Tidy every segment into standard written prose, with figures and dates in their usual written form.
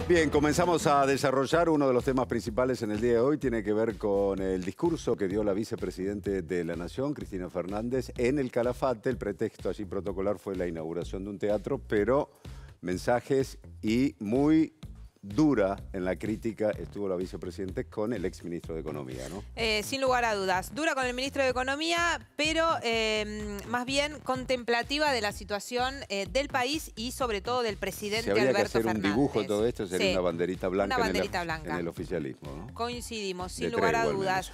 Bien, comenzamos a desarrollar uno de los temas principales en el día de hoy. Tiene que ver con el discurso que dio la vicepresidente de la Nación, Cristina Fernández, en el Calafate. El pretexto allí protocolar fue la inauguración de un teatro, pero mensajes y muy dura en la crítica estuvo la vicepresidenta con el exministro de Economía, ¿no? Sin lugar a dudas. Dura con el ministro de Economía, pero más bien contemplativa de la situación del país y sobre todo del presidente Si habría Alberto que hacer Fernández. Un dibujo de todo esto sería una banderita blanca, blanca en el oficialismo, ¿no? Coincidimos, sin De lugar tregua, a al dudas.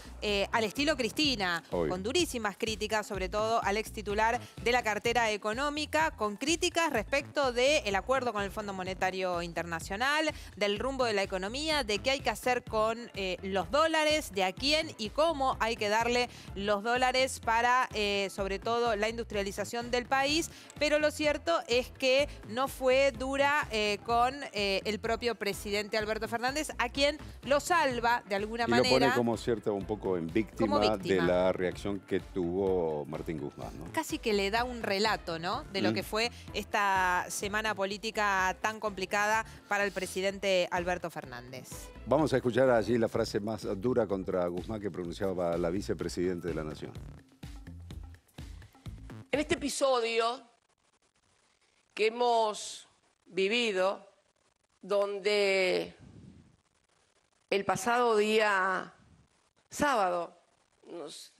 Al estilo Cristina, Obvio. con durísimas críticas, sobre todo al ex titular de la cartera económica, con críticas respecto del acuerdo con el Fondo Monetario Internacional, del rumbo de la economía, de qué hay que hacer con los dólares, de a quién y cómo hay que darle los dólares para, sobre todo, la industrialización del país. Pero lo cierto es que no fue dura con el propio presidente Alberto Fernández, a quien lo salva de alguna manera. Y lo pone como cierto un poco en víctima de la reacción que tuvo Martín Guzmán, ¿no? Casi que le da un relato, ¿no?, de lo que fue esta semana política tan complicada para el presidente Alberto Fernández. Vamos a escuchar allí la frase más dura contra Guzmán que pronunciaba la vicepresidenta de la Nación. En este episodio que hemos vivido, donde el pasado día sábado nos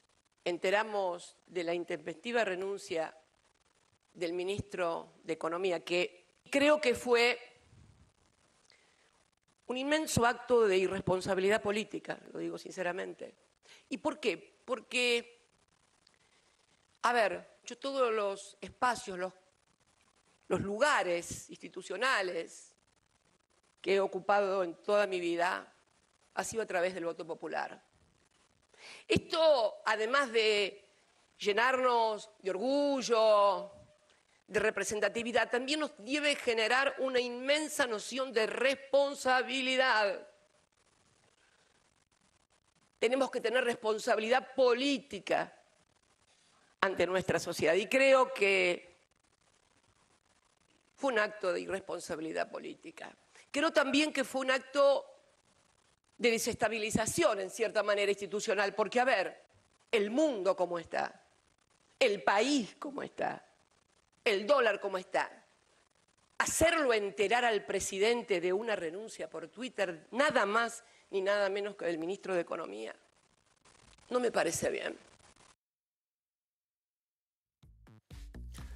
enteramos de la intempestiva renuncia del ministro de Economía, que creo que fue un inmenso acto de irresponsabilidad política, lo digo sinceramente. ¿Y por qué? Porque, a ver, yo todos los espacios, los lugares institucionales que he ocupado en toda mi vida ha sido a través del voto popular. Esto, además de llenarnos de orgullo, de representatividad, también nos debe generar una inmensa noción de responsabilidad. Tenemos que tener responsabilidad política ante nuestra sociedad y creo que fue un acto de irresponsabilidad política. Creo también que fue un acto de desestabilización, en cierta manera, institucional, porque, a ver, el mundo cómo está, el país cómo está, el dólar cómo está. Hacerlo enterar al presidente de una renuncia por Twitter, nada más ni nada menos que del ministro de Economía, no me parece bien.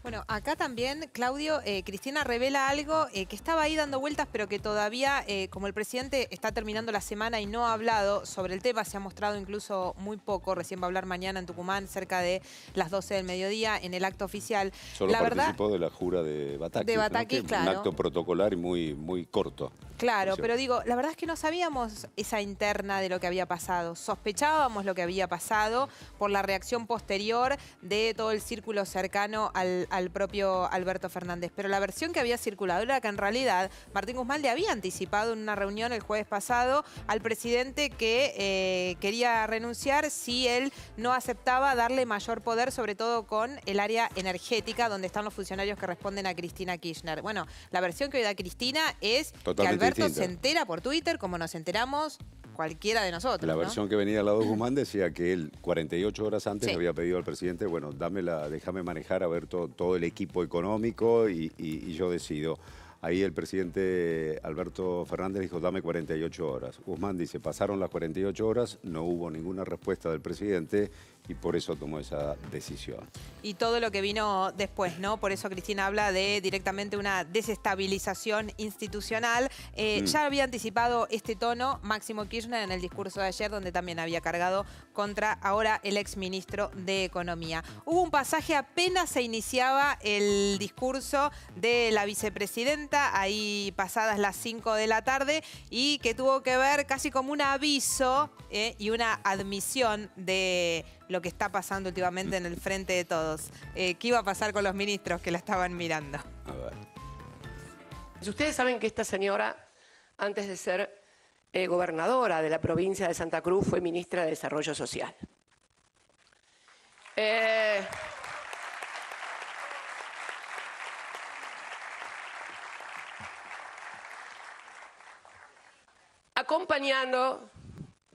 Bueno, acá también, Claudio, Cristina revela algo que estaba ahí dando vueltas, pero que todavía, como el presidente está terminando la semana y no ha hablado sobre el tema, se ha mostrado incluso muy poco. Recién va a hablar mañana en Tucumán, cerca de las 12 del mediodía, en el acto oficial. Solo participó de la jura de Batakis, de Batakis, ¿no? claro. Un acto protocolar y muy corto. Claro, pero digo, la verdad es que no sabíamos esa interna de lo que había pasado. Sospechábamos lo que había pasado por la reacción posterior de todo el círculo cercano al propio Alberto Fernández. Pero la versión que había circulado era que en realidad Martín Guzmán le había anticipado en una reunión el jueves pasado al presidente que quería renunciar si él no aceptaba darle mayor poder, sobre todo con el área energética, donde están los funcionarios que responden a Cristina Kirchner. Bueno, la versión que hoy da Cristina es que Alberto se entera por Twitter, como nos enteramos cualquiera de nosotros. La versión que venía al lado de Guzmán decía que él 48 horas antes Sí. había pedido al presidente, bueno, déjame manejar a ver todo el equipo económico y yo decido. Ahí el presidente Alberto Fernández dijo, dame 48 horas. Guzmán dice, pasaron las 48 horas, no hubo ninguna respuesta del presidente y por eso tomó esa decisión. Y todo lo que vino después, ¿no? Por eso Cristina habla de directamente una desestabilización institucional. Ya había anticipado este tono Máximo Kirchner en el discurso de ayer, donde también había cargado contra ahora el exministro de Economía. Hubo un pasaje apenas se iniciaba el discurso de la vicepresidenta, ahí pasadas las 5 de la tarde, y que tuvo que ver casi como un aviso y una admisión de lo que está pasando últimamente en el frente de todos. ¿Qué iba a pasar con los ministros que la estaban mirando? A ver. Ustedes saben que esta señora, antes de ser gobernadora de la provincia de Santa Cruz, fue ministra de Desarrollo Social. acompañando,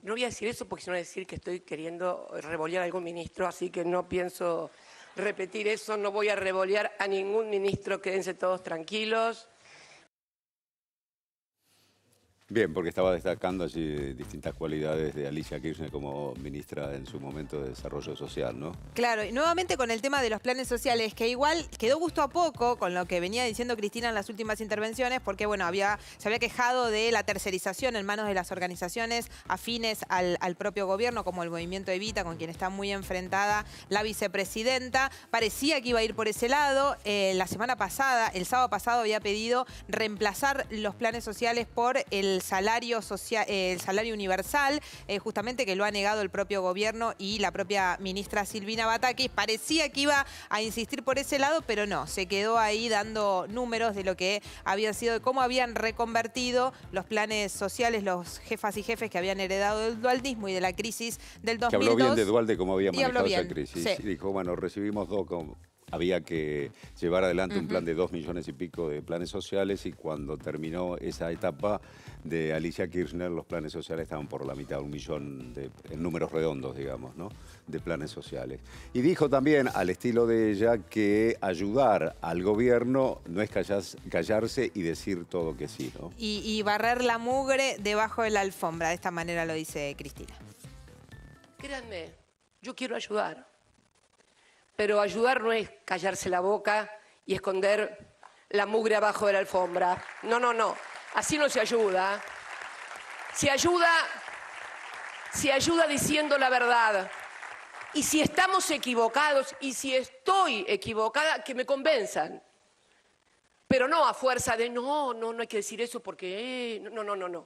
no voy a decir eso porque si no voy a decir que estoy queriendo revolear a algún ministro, así que no pienso repetir eso, no voy a revolear a ningún ministro, quédense todos tranquilos. Bien, porque estaba destacando allí distintas cualidades de Alicia Kirchner como ministra en su momento de Desarrollo Social, ¿no? Claro, y nuevamente con el tema de los planes sociales, que igual quedó gusto a poco con lo que venía diciendo Cristina en las últimas intervenciones, porque bueno, se había quejado de la tercerización en manos de las organizaciones afines al propio gobierno, como el Movimiento Evita, con quien está muy enfrentada la vicepresidenta. Parecía que iba a ir por ese lado. La semana pasada, el sábado pasado, había pedido reemplazar los planes sociales por el salario social, el salario universal, justamente, que lo ha negado el propio gobierno y la propia ministra Silvina Batakis. Parecía que iba a insistir por ese lado, pero no, se quedó ahí dando números de lo que habían sido, de cómo habían reconvertido los planes sociales los jefas y jefes que habían heredado del dualdismo y de la crisis del 2002. Que habló bien de Dualde, cómo había manejado esa bien, crisis. sí. Y dijo, bueno, recibimos dos... Había que llevar adelante un plan de 2 millones y pico de planes sociales, y cuando terminó esa etapa de Alicia Kirchner, los planes sociales estaban por la mitad, 1 millón en números redondos, digamos, ¿no?, de planes sociales. Y dijo también, al estilo de ella, que ayudar al gobierno no es callarse y decir todo que sí, ¿no? Y barrer la mugre debajo de la alfombra, de esta manera lo dice Cristina. Créanme, yo quiero ayudar. Pero ayudar no es callarse la boca y esconder la mugre abajo de la alfombra. No, no, no. Así no se ayuda. Se ayuda diciendo la verdad. Y si estamos equivocados y si estoy equivocada, que me convenzan. Pero no a fuerza de no hay que decir eso porque... No.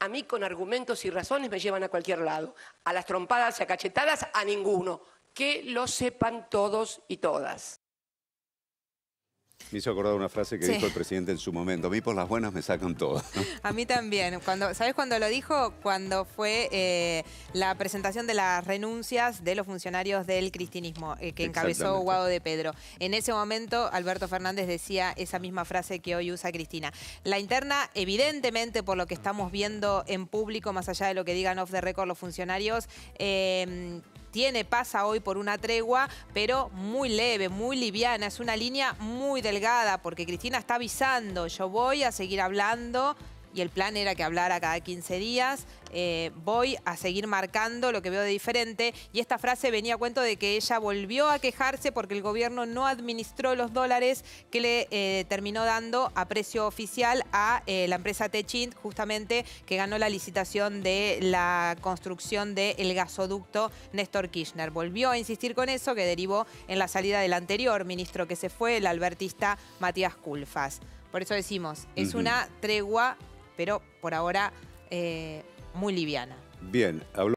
A mí con argumentos y razones me llevan a cualquier lado. A las trompadas y a cachetadas, a ninguno. Que lo sepan todos y todas. Me hizo acordar una frase que dijo el presidente en su momento: a mí por las buenas me sacan todas, ¿no? A mí también. ¿Sabés cuándo lo dijo? Cuando fue la presentación de las renuncias de los funcionarios del cristinismo, que encabezó Guado de Pedro. En ese momento, Alberto Fernández decía esa misma frase que hoy usa Cristina. La interna, evidentemente, por lo que estamos viendo en público, más allá de lo que digan off the record los funcionarios, pasa hoy por una tregua, pero muy leve, muy liviana. Es una línea muy delgada, porque Cristina está avisando: yo voy a seguir hablando, y el plan era que hablara cada 15 días, voy a seguir marcando lo que veo de diferente. Y esta frase venía a cuento de que ella volvió a quejarse porque el gobierno no administró los dólares que le terminó dando a precio oficial a la empresa Techint, justamente, que ganó la licitación de la construcción del gasoducto Néstor Kirchner. Volvió a insistir con eso, que derivó en la salida del anterior ministro que se fue, el albertista Matías Culfas. Por eso decimos, es una tregua, pero por ahora muy liviana. Bien, habló